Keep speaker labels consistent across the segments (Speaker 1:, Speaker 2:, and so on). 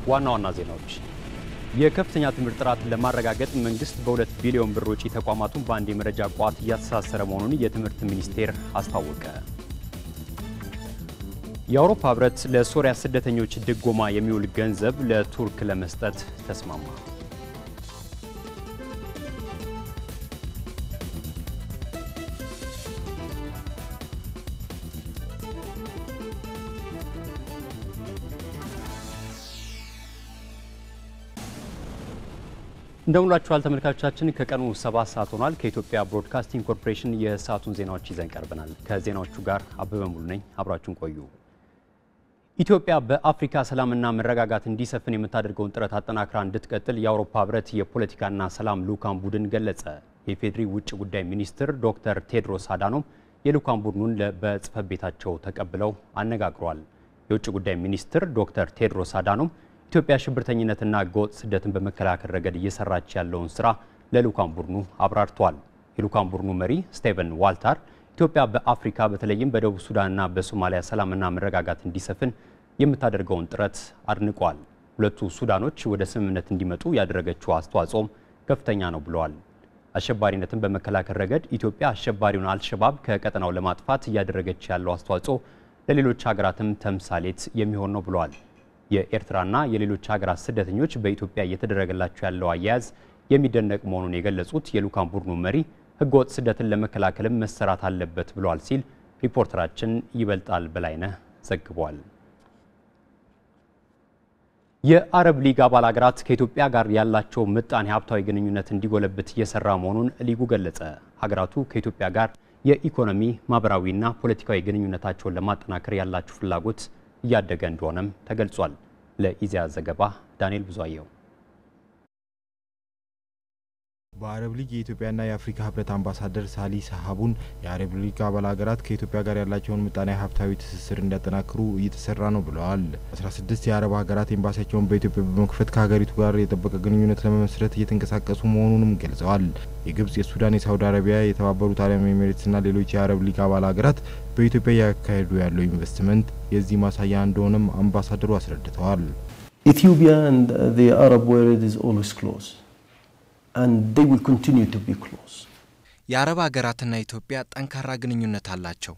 Speaker 1: ዋና ዋና ዜናዎች የከፍተኛ ትምህርት ጥራት ለማረጋገጥ መንግስት በ2 ቢሊዮን ብር ወጪ ተቋማቱን በአንድ የመረጃ ቋት እያስተሳሰረ መሆኑን የትምህርት ሚኒስቴር አስታወቀ። የአውሮፓ ህብረት ለሶሪያ ስደተኞች ድጎማ የሚውል ገንዘብ ለቱርክ ለመስጠት ተስማማ። እንደምንላችኋል ተመልካቾቻችን ከቀኑ 7 ሰዓት ሆኗል። ከኢትዮጵያ ብሮድካስቲንግ ኮርፖሬሽን የሰዓቱን ዜናዎች ይዘን ቀርበናል። ከዜናዎቹ ጋር አበበ ሙሉ ነኝ። አብራችሁን ቆዩ። ኢትዮጵያ በአፍሪካ ሰላምና መረጋጋት እንዲሰፍን የምታደርገውን ጥረት አጠናክራ እንድትቀጥል የአውሮፓ ህብረት የፖለቲካና ሰላም ልኡካን ቡድን ገለጸ። የፌዴሪ ውጭ ጉዳይ ሚኒስትር ዶክተር ቴድሮስ አዳኖም የልኡካን ቡድኑን በጽህፈት ቤታቸው ተቀብለው አነጋግረዋል። የውጭ ጉዳይ ሚኒስትር ዶክተር ቴድሮስ አዳኖም ኢትዮጵያ ሽብርተኝነትና ህገወጥ ስደትን በመከላከል ረገድ እየሰራች ያለውን ስራ ለልኡካን ቡድኑ አብራርተዋል። የልኡካን ቡድኑ መሪ ስቴቨን ዋልታር ኢትዮጵያ በአፍሪካ በተለይም በደቡብ ሱዳንና በሶማሊያ ሰላምና መረጋጋት እንዲሰፍን የምታደርገውን ጥረት አድንቀዋል። ሁለቱ ሱዳኖች ወደ ስምምነት እንዲመጡ ያደረገችው አስተዋጽኦም ከፍተኛ ነው ብለዋል። አሸባሪነትን በመከላከል ረገድ ኢትዮጵያ አሸባሪውን አልሸባብ ከቀጠናው ለማጥፋት እያደረገች ያለው አስተዋጽኦ ለሌሎች ሀገራትም ተምሳሌት የሚሆን ነው ብለዋል። የኤርትራና የሌሎች ሀገራት ስደተኞች በኢትዮጵያ እየተደረገላቸው ያለው አያያዝ የሚደነቅ መሆኑን የገለጹት የልኡካን ቡድኑ መሪ ህገወጥ ስደትን ለመከላከልም መሰራት አለበት ብለዋል ሲል ሪፖርተራችን ይበልጣል በላይነህ ዘግቧል። የአረብ ሊግ አባል ሀገራት ከኢትዮጵያ ጋር ያላቸው ምጣኔ ሀብታዊ ግንኙነት እንዲጎለብት እየሰራ መሆኑን ሊጉ ገለጸ። ሀገራቱ ከኢትዮጵያ ጋር የኢኮኖሚ ማህበራዊና ፖለቲካዊ ግንኙነታቸውን ለማጠናከር ያላቸው ፍላጎት እያደገ እንደሆነም ተገልጿል። ለኢዜአ ዘገባ ዳንኤል ብዙአየው።
Speaker 2: በአረብ ሊግ የኢትዮጵያና የአፍሪካ ህብረት አምባሳደር ሳሊ ሳሃቡን የአረብ ሊግ አባል ሀገራት ከኢትዮጵያ ጋር ያላቸውን ምጣኔ ሀብታዊ ትስስር እንዲያጠናክሩ እየተሰራ ነው ብለዋል። 16 የአረብ ሀገራት ኤምባሲያቸውን በኢትዮጵያ በመክፈት ከሀገሪቱ ጋር የጠበቀ ግንኙነት ለመመስረት እየተንቀሳቀሱ መሆኑንም ገልጸዋል። የግብጽ፣ የሱዳን፣ የሳውዲ አረቢያ፣ የተባበሩት አረብ ኤሚሬትስና ሌሎች የአረብ ሊግ አባል ሀገራት በኢትዮጵያ ያካሄዱ ያለው ኢንቨስትመንት የዚህ ማሳያ እንደሆነም አምባሳደሩ አስረድተዋል።
Speaker 3: Ethiopia and the Arab world is always close. And they will continue to be close.
Speaker 4: የአረብ ሀገራትና ኢትዮጵያ ጠንካራ ግንኙነት አላቸው።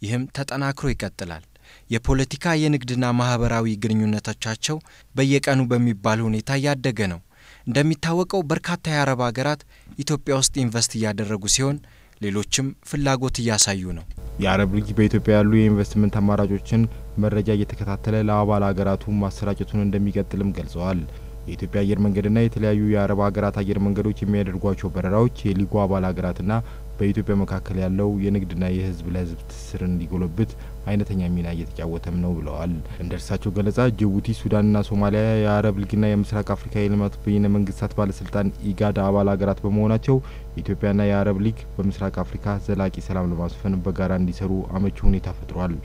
Speaker 4: ይህም ተጠናክሮ ይቀጥላል። የፖለቲካ የንግድና ማህበራዊ ግንኙነቶቻቸው በየቀኑ በሚባል ሁኔታ ያደገ ነው። እንደሚታወቀው በርካታ የአረብ ሀገራት ኢትዮጵያ ውስጥ ኢንቨስት እያደረጉ ሲሆን ሌሎችም ፍላጎት እያሳዩ ነው።
Speaker 2: የአረብ ሊግ በኢትዮጵያ ያሉ የኢንቨስትመንት አማራጮችን መረጃ እየተከታተለ ለአባል ሀገራቱ ማሰራጨቱን እንደሚቀጥልም ገልጸዋል። የኢትዮጵያ አየር መንገድና የተለያዩ የአረብ ሀገራት አየር መንገዶች የሚያደርጓቸው በረራዎች የሊጉ አባል ሀገራትና በኢትዮጵያ መካከል ያለው የንግድና የህዝብ ለህዝብ ትስስር እንዲጎለብት አይነተኛ ሚና እየተጫወተም ነው ብለዋል። እንደርሳቸው ገለጻ ጅቡቲ፣ ሱዳንና ሶማሊያ የአረብ ሊግና የምስራቅ አፍሪካ የልማት በይነ መንግስታት ባለስልጣን ኢጋድ አባል ሀገራት በመሆናቸው ኢትዮጵያና የአረብ ሊግ በምስራቅ አፍሪካ ዘላቂ ሰላም ለማስፈን በጋራ እንዲሰሩ አመቺ ሁኔታ ፈጥሯል።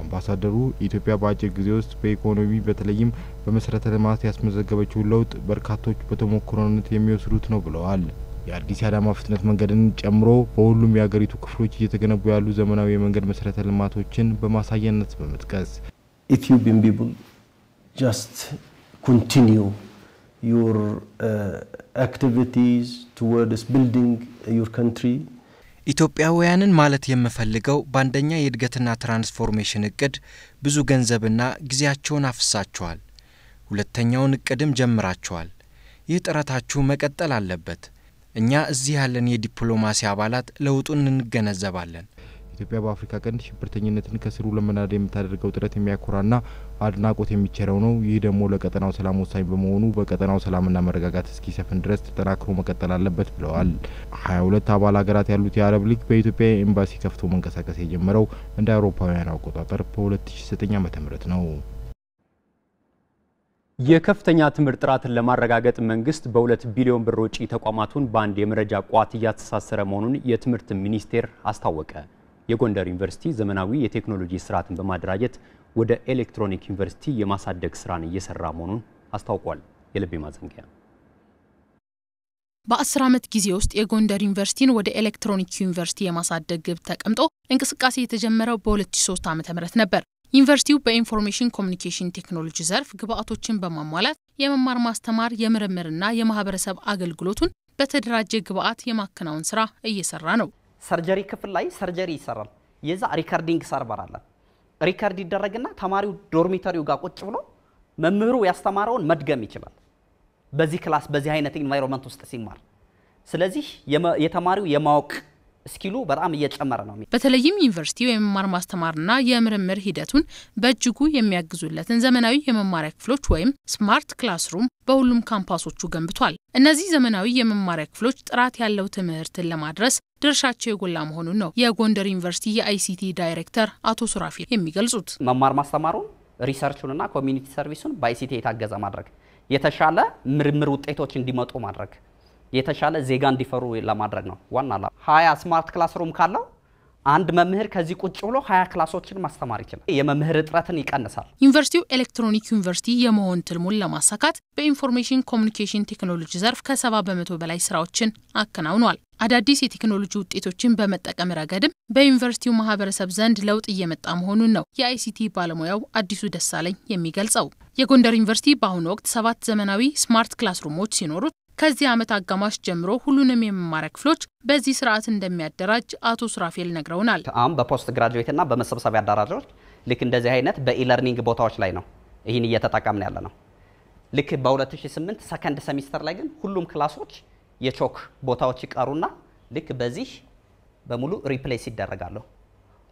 Speaker 2: አምባሳደሩ ኢትዮጵያ በአጭር ጊዜ ውስጥ በኢኮኖሚ በተለይም በመሰረተ ልማት ያስመዘገበችው ለውጥ በርካቶች በተሞክሮነት የሚወስዱት ነው ብለዋል። የአዲስ አዳማ ፍጥነት መንገድን ጨምሮ በሁሉም የሀገሪቱ ክፍሎች እየተገነቡ ያሉ ዘመናዊ የመንገድ መሰረተ ልማቶችን በማሳያነት በመጥቀስ
Speaker 3: Ethiopian people just continue your activities towards building your country.
Speaker 4: ኢትዮጵያውያንን ማለት የምፈልገው ባንደኛ የእድገትና ትራንስፎርሜሽን እቅድ ብዙ ገንዘብና ጊዜያቸውን አፍሳቸዋል። ሁለተኛውን እቅድም ጀምራቸዋል። ይህ ጥረታችሁ መቀጠል አለበት። እኛ እዚህ ያለን የዲፕሎማሲ አባላት ለውጡን እንገነዘባለን።
Speaker 2: ኢትዮጵያ በአፍሪካ ቀንድ ሽብርተኝነትን ከስሩ ለመናድ የምታደርገው ጥረት የሚያኮራና አድናቆት የሚቸረው ነው። ይህ ደግሞ ለቀጠናው ሰላም ወሳኝ በመሆኑ በቀጠናው ሰላምና መረጋጋት እስኪሰፍን ድረስ ተጠናክሮ መቀጠል አለበት ብለዋል። 22 አባል ሀገራት ያሉት የአረብ ሊግ በኢትዮጵያ ኤምባሲ ከፍቶ መንቀሳቀስ የጀመረው እንደ አውሮፓውያን አቆጣጠር በ2009 ዓ.ም ነው።
Speaker 1: የከፍተኛ ትምህርት ጥራትን ለማረጋገጥ መንግስት በ2 ቢሊዮን ብር ወጪ ተቋማቱን በአንድ የመረጃ ቋት እያስተሳሰረ መሆኑን የትምህርት ሚኒስቴር አስታወቀ። የጎንደር ዩኒቨርሲቲ ዘመናዊ የቴክኖሎጂ ስርዓትን በማደራጀት ወደ ኤሌክትሮኒክ ዩኒቨርሲቲ የማሳደግ ስራን እየሰራ መሆኑን አስታውቋል። የልቤ ማዘንጊያ
Speaker 5: በ10 ዓመት ጊዜ ውስጥ የጎንደር ዩኒቨርሲቲን ወደ ኤሌክትሮኒክ ዩኒቨርሲቲ የማሳደግ ግብ ተቀምጦ እንቅስቃሴ የተጀመረው በ2003 ዓ.ም ነበር። ዩኒቨርሲቲው በኢንፎርሜሽን ኮሚኒኬሽን ቴክኖሎጂ ዘርፍ ግብአቶችን በማሟላት የመማር ማስተማር የምርምርና የማህበረሰብ አገልግሎቱን በተደራጀ ግብአት የማከናወን ስራ እየሰራ ነው።
Speaker 6: ሰርጀሪ ክፍል ላይ ሰርጀሪ ይሰራል። የዛ ሪከርዲንግ ሰርቨር አለ። ሪከርድ ይደረግና ተማሪው ዶርሚተሪው ጋር ቁጭ ብሎ መምህሩ ያስተማረውን መድገም ይችላል። በዚህ ክላስ በዚህ አይነት ኢንቫይሮንመንት ውስጥ ሲማር ስለዚህ የተማሪው የማወቅ ስኪሉ በጣም እየጨመረ ነው።
Speaker 5: በተለይም ዩኒቨርሲቲው የመማር ማስተማርና የምርምር ሂደቱን በእጅጉ የሚያግዙለትን ዘመናዊ የመማሪያ ክፍሎች ወይም ስማርት ክላስሩም በሁሉም ካምፓሶቹ ገንብቷል። እነዚህ ዘመናዊ የመማሪያ ክፍሎች ጥራት ያለው ትምህርትን ለማድረስ ድርሻቸው የጎላ መሆኑን ነው የጎንደር ዩኒቨርሲቲ የአይሲቲ ዳይሬክተር አቶ ሱራፊል የሚገልጹት።
Speaker 6: መማር ማስተማሩን ሪሰርቹንና ኮሚኒቲ ሰርቪሱን በአይሲቲ የታገዘ ማድረግ፣ የተሻለ ምርምር ውጤቶች እንዲመጡ ማድረግ፣ የተሻለ ዜጋ እንዲፈሩ ለማድረግ ነው ዋና ዓላማ። 20 ስማርት ክላስሩም ካለው አንድ መምህር ከዚህ ቁጭ ብሎ 20 ክላሶችን ማስተማር ይችላል። የመምህር እጥረትን ይቀንሳል።
Speaker 5: ዩኒቨርሲቲው ኤሌክትሮኒክ ዩኒቨርሲቲ የመሆን ትልሙን ለማሳካት በኢንፎርሜሽን ኮሙኒኬሽን ቴክኖሎጂ ዘርፍ ከ70% በላይ ስራዎችን አከናውኗል። አዳዲስ የቴክኖሎጂ ውጤቶችን በመጠቀም ረገድም በዩኒቨርሲቲው ማህበረሰብ ዘንድ ለውጥ እየመጣ መሆኑን ነው የአይሲቲ ባለሙያው አዲሱ ደሳለኝ የሚገልጸው። የጎንደር ዩኒቨርሲቲ በአሁኑ ወቅት 7 ዘመናዊ ስማርት ክላስሩሞች ሲኖሩት ከዚህ ዓመት አጋማሽ ጀምሮ ሁሉንም የመማሪያ ክፍሎች በዚህ ስርዓት እንደሚያደራጅ አቶ ሱራፊል ነግረውናል።
Speaker 6: አሁን በፖስት ግራጁዌት እና በመሰብሰቢያ አዳራሾች ልክ እንደዚህ አይነት በኢለርኒንግ ቦታዎች ላይ ነው ይህን እየተጠቀምን ያለ ነው። ልክ በ2008 ሰከንድ ሴሚስተር ላይ ግን ሁሉም ክላሶች የቾክ ቦታዎች ይቀሩና ልክ በዚህ በሙሉ ሪፕሌስ ይደረጋሉ።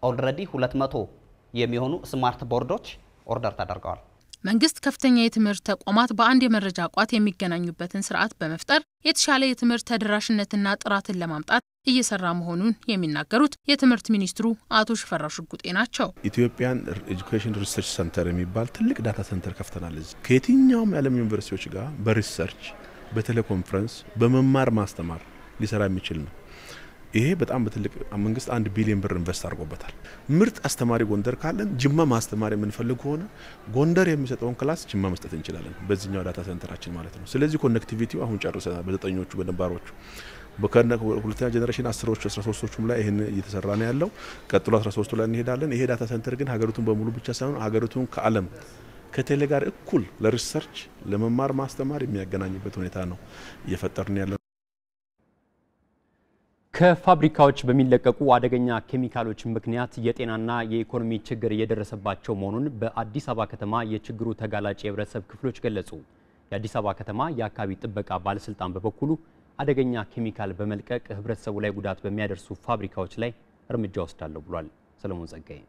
Speaker 6: ኦልሬዲ 200 የሚሆኑ ስማርት ቦርዶች ኦርደር ተደርገዋል።
Speaker 5: መንግስት ከፍተኛ የትምህርት ተቋማት በአንድ የመረጃ ቋት የሚገናኙበትን ስርዓት በመፍጠር የተሻለ የትምህርት ተደራሽነትና ጥራትን ለማምጣት እየሰራ መሆኑን የሚናገሩት የትምህርት ሚኒስትሩ አቶ ሽፈራው ሽጉጤ ናቸው።
Speaker 7: ኢትዮጵያን ኤጁኬሽን ሪሰርች ሴንተር የሚባል ትልቅ ዳታ ሴንተር ከፍተናል። ከየትኛውም የዓለም ዩኒቨርሲቲዎች ጋር በሪሰርች በቴሌኮንፈረንስ በመማር ማስተማር ሊሰራ የሚችል ነው። ይሄ በጣም በትልቅ መንግስት 1 ቢሊዮን ብር ኢንቨስት አድርጎበታል። ምርጥ አስተማሪ ጎንደር ካለን ጅማ ማስተማር የምንፈልግ ሆነ ጎንደር የሚሰጠውን ክላስ ጅማ መስጠት እንችላለን በዚህኛው ዳታ ሴንተራችን ማለት ነው። ስለዚህ ኮኔክቲቪቲው አሁን ጨርሰናል። በ9ኞቹ በነባሮቹ ሁለተኛ ጄኔሬሽን 10ዎቹ 13ዎቹም ላይ ይሄን እየተሰራ ነው ያለው። ቀጥሎ 13ቱ ላይ እንሄዳለን። ይሄ ዳታ ሴንተር ግን ሀገሪቱን በሙሉ ብቻ ሳይሆን ሀገሪቱን ከዓለም ከቴሌ ጋር እኩል ለሪሰርች ለመማር ማስተማር የሚያገናኝበት ሁኔታ ነው እየፈጠርን ያለው።
Speaker 1: ከፋብሪካዎች በሚለቀቁ አደገኛ ኬሚካሎች ምክንያት የጤናና የኢኮኖሚ ችግር እየደረሰባቸው መሆኑን በአዲስ አበባ ከተማ የችግሩ ተጋላጭ የህብረተሰብ ክፍሎች ገለጹ። የአዲስ አበባ ከተማ የአካባቢ ጥበቃ ባለስልጣን በበኩሉ አደገኛ ኬሚካል በመልቀቅ ህብረተሰቡ ላይ ጉዳት በሚያደርሱ ፋብሪካዎች ላይ እርምጃ ወስዳለሁ ብሏል። ሰለሞን ጸጋዬ።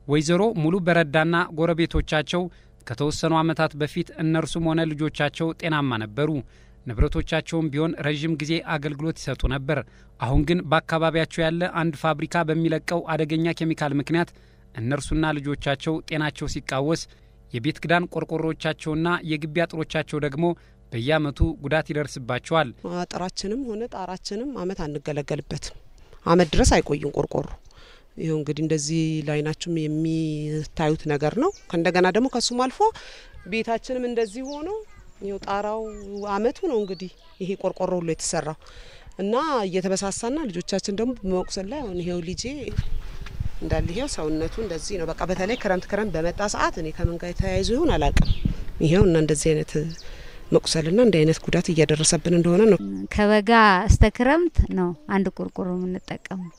Speaker 8: ወይዘሮ ሙሉ በረዳና ጎረቤቶቻቸው ከተወሰኑ ዓመታት በፊት እነርሱም ሆነ ልጆቻቸው ጤናማ ነበሩ። ንብረቶቻቸውም ቢሆን ረጅም ጊዜ አገልግሎት ይሰጡ ነበር። አሁን ግን በአካባቢያቸው ያለ አንድ ፋብሪካ በሚለቀው አደገኛ ኬሚካል ምክንያት እነርሱና ልጆቻቸው ጤናቸው ሲቃወስ፣ የቤት ክዳን ቆርቆሮቻቸውና የግቢ አጥሮቻቸው ደግሞ በየዓመቱ ጉዳት ይደርስባቸዋል።
Speaker 9: አጥራችንም ሆነ ጣራችንም ዓመት አንገለገልበትም። ዓመት ድረስ አይቆይም ቆርቆሮ። ይሄው እንግዲህ እንደዚህ ላይናችሁም የሚታዩት ነገር ነው። ከእንደገና ደግሞ ከሱም አልፎ ቤታችንም እንደዚህ ሆኖ ይሄው ጣራው ዓመቱ ነው እንግዲህ ይሄ ቆርቆሮ ሁሉ የተሰራው እና እየተበሳሳና ልጆቻችን ደግሞ በመቁሰል ላይ አሁን ይሄው ልጄ እንዳለ ይሄው ሰውነቱ እንደዚህ ነው። በቃ በተለይ ክረምት በመጣ ሰዓት እኔ ከምን ጋር ተያይዞ ይሁን አላውቅም። ይሄው እና እንደዚህ አይነት መቁሰልና እንደ አይነት ጉዳት እያደረሰብን እንደሆነ ነው።
Speaker 10: ከበጋ እስከ ክረምት ነው አንድ ቆርቆሮ የምንጠቀመው።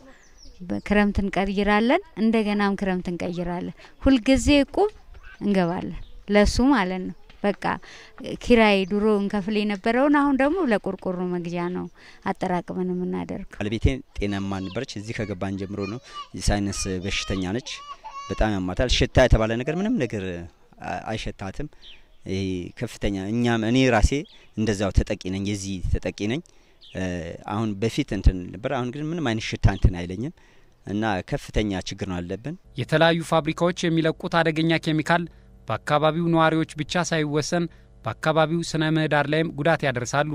Speaker 10: በክረምት እንቀይራለን፣ እንደገናም ክረምት እንቀይራለን። ሁሉ ጊዜ ቁም እንገባለን ለሱ ማለት ነው። በቃ ኪራይ ድሮ እንከፍል የነበረውን አሁን ደግሞ ለቆርቆሮ መግዣ ነው አጠራቅመን የምናደርገው።
Speaker 11: ባለቤቴ ጤናማ ነበረች። እዚህ ከገባን ጀምሮ ነው የሳይነስ በሽተኛ ነች። በጣም ያማታል። ሽታ የተባለ ነገር ምንም ነገር አይሸታትም። ከፍተኛ እኔ ራሴ እንደዛው ተጠቂ ነኝ፣ የዚህ ተጠቂ ነኝ። አሁን በፊት እንትን ነበር፣ አሁን ግን ምንም አይነት ሽታ እንትን አይለኝም እና ከፍተኛ ችግር ነው አለብን።
Speaker 8: የተለያዩ ፋብሪካዎች የሚለቁት አደገኛ ኬሚካል በአካባቢው ነዋሪዎች ብቻ ሳይወሰን በአካባቢው ስነ ምህዳር ላይም ጉዳት ያደርሳሉ።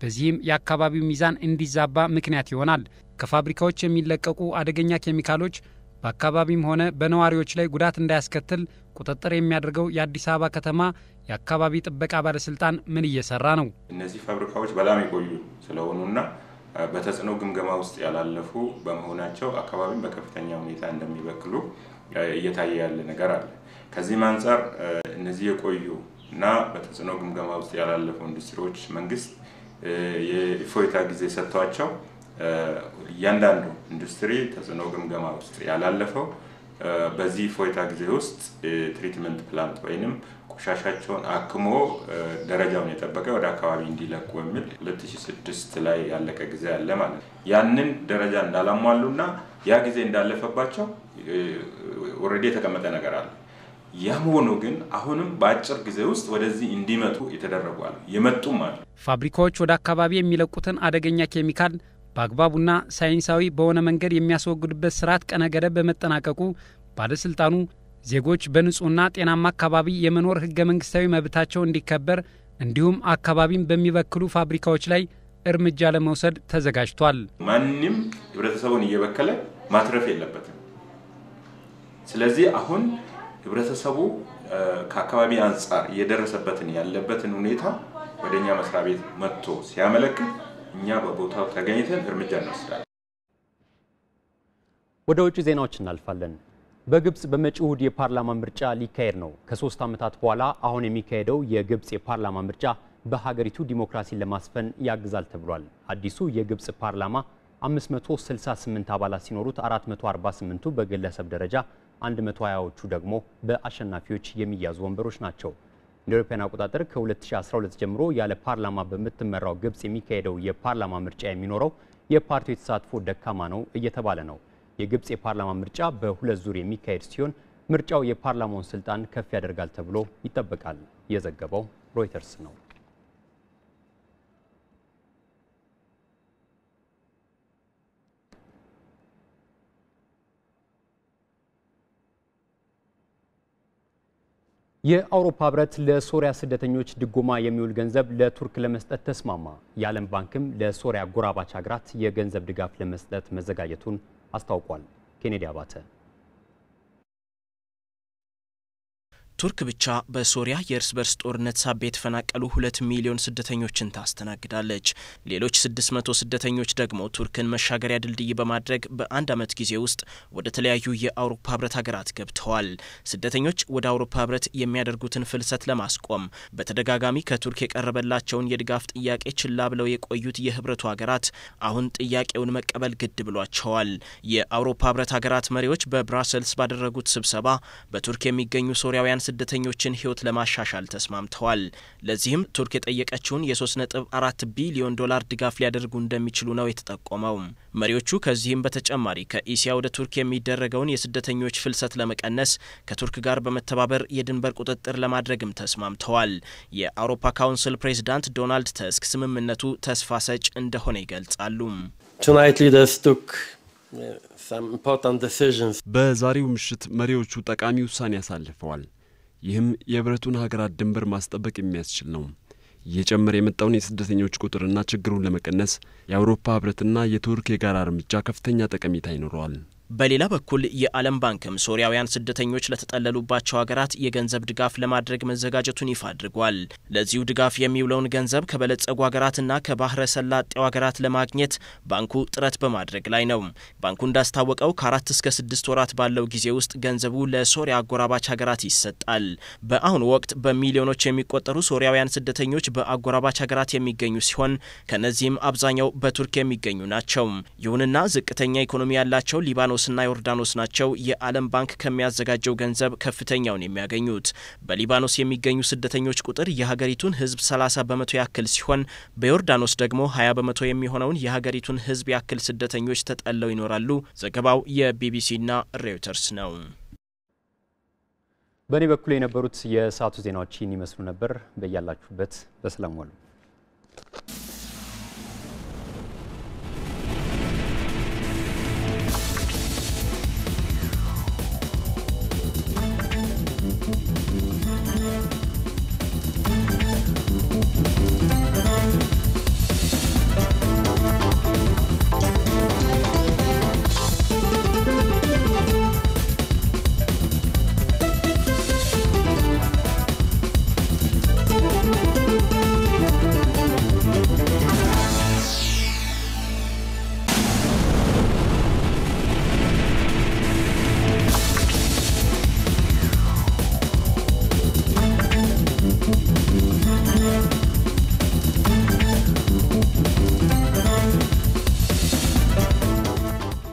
Speaker 8: በዚህም የአካባቢው ሚዛን እንዲዛባ ምክንያት ይሆናል። ከፋብሪካዎች የሚለቀቁ አደገኛ ኬሚካሎች በአካባቢም ሆነ በነዋሪዎች ላይ ጉዳት እንዳያስከትል ቁጥጥር የሚያደርገው የአዲስ አበባ ከተማ የአካባቢ ጥበቃ ባለስልጣን ምን እየሰራ ነው?
Speaker 12: እነዚህ ፋብሪካዎች በጣም የቆዩ ስለሆኑና በተጽዕኖ ግምገማ ውስጥ ያላለፉ በመሆናቸው አካባቢን በከፍተኛ ሁኔታ እንደሚበክሉ እየታየ ያለ ነገር አለ። ከዚህም አንፃር እነዚህ የቆዩ እና በተጽዕኖ ግምገማ ውስጥ ያላለፉ ኢንዱስትሪዎች መንግስት የእፎይታ ጊዜ ሰጥቷቸው እያንዳንዱ ኢንዱስትሪ ተጽዕኖ ግምገማ ውስጥ ያላለፈው በዚህ እፎይታ ጊዜ ውስጥ ትሪትመንት ፕላንት ወይንም ቆሻሻቸውን አክሞ ደረጃውን የጠበቀ ወደ አካባቢ እንዲለቁ የሚል 2006 ላይ ያለቀ ጊዜ አለ ማለት ነው። ያንን ደረጃ እንዳላሟሉና ያ ጊዜ እንዳለፈባቸው ኦሬዲ የተቀመጠ ነገር አለ። ያም ሆኖ ግን አሁንም በአጭር ጊዜ ውስጥ ወደዚህ እንዲመጡ የተደረጉ አሉ፣ የመጡም አሉ።
Speaker 8: ፋብሪካዎች ወደ አካባቢ የሚለቁትን አደገኛ ኬሚካል በአግባቡና ሳይንሳዊ በሆነ መንገድ የሚያስወግዱበት ስርዓት ቀነ ገደብ በመጠናቀቁ ባለስልጣኑ ዜጎች በንጹህና ጤናማ አካባቢ የመኖር ህገ መንግስታዊ መብታቸው እንዲከበር እንዲሁም አካባቢን በሚበክሉ ፋብሪካዎች ላይ እርምጃ ለመውሰድ ተዘጋጅቷል።
Speaker 12: ማንንም ህብረተሰቡን እየበከለ ማትረፍ የለበትም። ስለዚህ አሁን ህብረተሰቡ ከአካባቢ አንፃር እየደረሰበትን ያለበትን ሁኔታ ወደኛ መስሪያ ቤት መጥቶ ሲያመለክት እኛ በቦታው ተገኝተን እርምጃ እንወስዳለን።
Speaker 1: ወደ ውጭ ዜናዎች እናልፋለን። በግብጽ በመጪው እሁድ የፓርላማ ምርጫ ሊካሄድ ነው። ከ3 ዓመታት በኋላ አሁን የሚካሄደው የግብጽ የፓርላማ ምርጫ በሀገሪቱ ዲሞክራሲን ለማስፈን ያግዛል ተብሏል። አዲሱ የግብጽ ፓርላማ 568 አባላት ሲኖሩት 448ቱ በግለሰብ ደረጃ 120ዎቹ ደግሞ በአሸናፊዎች የሚያዙ ወንበሮች ናቸው። እንደ አውሮፓውያን አቆጣጠር ከ2012 ጀምሮ ያለ ፓርላማ በምትመራው ግብጽ የሚካሄደው የፓርላማ ምርጫ የሚኖረው የፓርቲው ተሳትፎ ደካማ ነው እየተባለ ነው። የግብጽ የፓርላማ ምርጫ በሁለት ዙር የሚካሄድ ሲሆን ምርጫው የፓርላማውን ስልጣን ከፍ ያደርጋል ተብሎ ይጠበቃል። የዘገበው ሮይተርስ ነው። የአውሮፓ ህብረት ለሶሪያ ስደተኞች ድጎማ የሚውል ገንዘብ ለቱርክ ለመስጠት ተስማማ። የዓለም ባንክም ለሶሪያ ጎራባች ሀገራት የገንዘብ ድጋፍ ለመስጠት መዘጋጀቱን አስታውቋል። ኬኔዲ አባተ።
Speaker 13: ቱርክ ብቻ በሶሪያ የእርስ በርስ ጦርነት ሳቢያ የተፈናቀሉ 2 ሚሊዮን ስደተኞችን ታስተናግዳለች። ሌሎች 600 ስደተኞች ደግሞ ቱርክን መሻገሪያ ድልድይ በማድረግ በአንድ ዓመት ጊዜ ውስጥ ወደ ተለያዩ የአውሮፓ ህብረት ሀገራት ገብተዋል። ስደተኞች ወደ አውሮፓ ህብረት የሚያደርጉትን ፍልሰት ለማስቆም በተደጋጋሚ ከቱርክ የቀረበላቸውን የድጋፍ ጥያቄ ችላ ብለው የቆዩት የህብረቱ ሀገራት አሁን ጥያቄውን መቀበል ግድ ብሏቸዋል። የአውሮፓ ህብረት ሀገራት መሪዎች በብራሰልስ ባደረጉት ስብሰባ በቱርክ የሚገኙ ሶሪያውያን ስደተኞችን ህይወት ለማሻሻል ተስማምተዋል። ለዚህም ቱርክ የጠየቀችውን የ3.4 ቢሊዮን ዶላር ድጋፍ ሊያደርጉ እንደሚችሉ ነው የተጠቆመው። መሪዎቹ ከዚህም በተጨማሪ ከኢሲያ ወደ ቱርክ የሚደረገውን የስደተኞች ፍልሰት ለመቀነስ ከቱርክ ጋር በመተባበር የድንበር ቁጥጥር ለማድረግም ተስማምተዋል። የአውሮፓ ካውንስል ፕሬዝዳንት ዶናልድ ተስክ ስምምነቱ ተስፋ ሰጭ እንደሆነ ይገልጻሉ።
Speaker 14: በዛሬው ምሽት መሪዎቹ ጠቃሚ ውሳኔ ያሳልፈዋል። ይህም የህብረቱን ሀገራት ድንበር ማስጠበቅ የሚያስችል ነው። እየጨመረ የመጣውን የስደተኞች ቁጥርና ችግሩን ለመቀነስ የአውሮፓ ህብረትና የቱርክ የጋራ እርምጃ ከፍተኛ ጠቀሜታ ይኖረዋል።
Speaker 13: በሌላ በኩል የዓለም ባንክም ሶሪያውያን ስደተኞች ለተጠለሉባቸው ሀገራት የገንዘብ ድጋፍ ለማድረግ መዘጋጀቱን ይፋ አድርጓል። ለዚሁ ድጋፍ የሚውለውን ገንዘብ ከበለጸጉ ሀገራትና ከባህረ ሰላጤው ሀገራት ለማግኘት ባንኩ ጥረት በማድረግ ላይ ነው። ባንኩ እንዳስታወቀው ከ4 እስከ 6 ወራት ባለው ጊዜ ውስጥ ገንዘቡ ለሶሪያ አጎራባች ሀገራት ይሰጣል። በአሁኑ ወቅት በሚሊዮኖች የሚቆጠሩ ሶሪያውያን ስደተኞች በአጎራባች ሀገራት የሚገኙ ሲሆን ከነዚህም አብዛኛው በቱርክ የሚገኙ ናቸው። ይሁንና ዝቅተኛ ኢኮኖሚ ያላቸው ሊባኖስና ዮርዳኖስ ናቸው የዓለም ባንክ ከሚያዘጋጀው ገንዘብ ከፍተኛውን የሚያገኙት። በሊባኖስ የሚገኙ ስደተኞች ቁጥር የሀገሪቱን ህዝብ 30 በመቶ ያክል ሲሆን በዮርዳኖስ ደግሞ 20 በመቶ የሚሆነውን የሀገሪቱን ህዝብ ያክል ስደተኞች ተጠልለው ይኖራሉ። ዘገባው የቢቢሲና ሮይተርስ ነው።
Speaker 1: በእኔ በኩል የነበሩት የሰዓቱ ዜናዎች ይመስሉ ነበር። በያላችሁበት በሰላም ዋሉ።